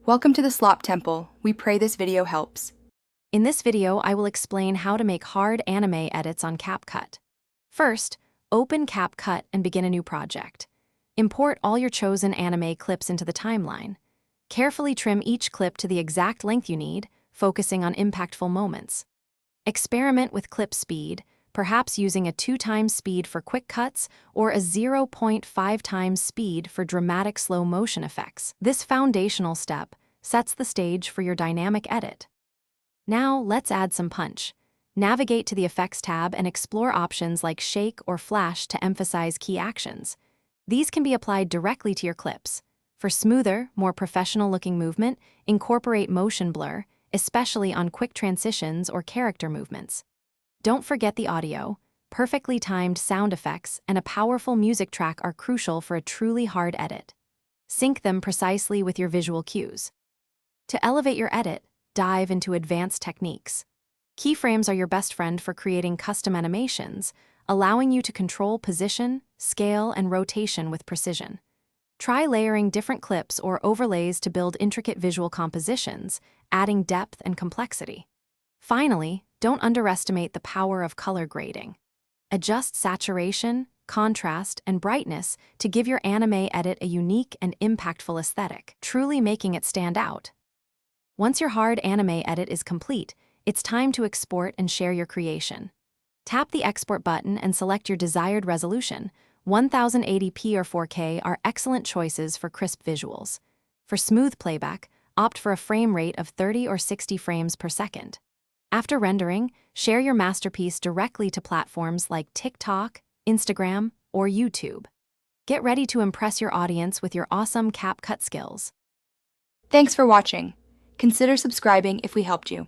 Welcome to the Slop Temple. We pray this video helps. In this video, I will explain how to make hard anime edits on Capcut. First, open Capcut and begin a new project. Import all your chosen anime clips into the timeline. Carefully trim each clip to the exact length you need, focusing on impactful moments. Experiment with clip speed, perhaps using a 2x speed for quick cuts or a 0.5x speed for dramatic slow motion effects. This foundational step sets the stage for your dynamic edit. Now, let's add some punch. Navigate to the Effects tab and explore options like Shake or Flash to emphasize key actions. These can be applied directly to your clips. For smoother, more professional-looking movement, incorporate motion blur, especially on quick transitions or character movements. Don't forget the audio. Perfectly timed sound effects and a powerful music track are crucial for a truly hard edit. Sync them precisely with your visual cues. To elevate your edit, dive into advanced techniques. Keyframes are your best friend for creating custom animations, allowing you to control position, scale, and rotation with precision. Try layering different clips or overlays to build intricate visual compositions, adding depth and complexity. Finally, don't underestimate the power of color grading. Adjust saturation, contrast, and brightness to give your anime edit a unique and impactful aesthetic, truly making it stand out. Once your hard anime edit is complete, it's time to export and share your creation. Tap the Export button and select your desired resolution. 1080p or 4K are excellent choices for crisp visuals. For smooth playback, opt for a frame rate of 30 or 60 frames per second. After rendering, share your masterpiece directly to platforms like TikTok, Instagram, or YouTube. Get ready to impress your audience with your awesome Capcut skills. Thanks for watching. Consider subscribing if we helped you.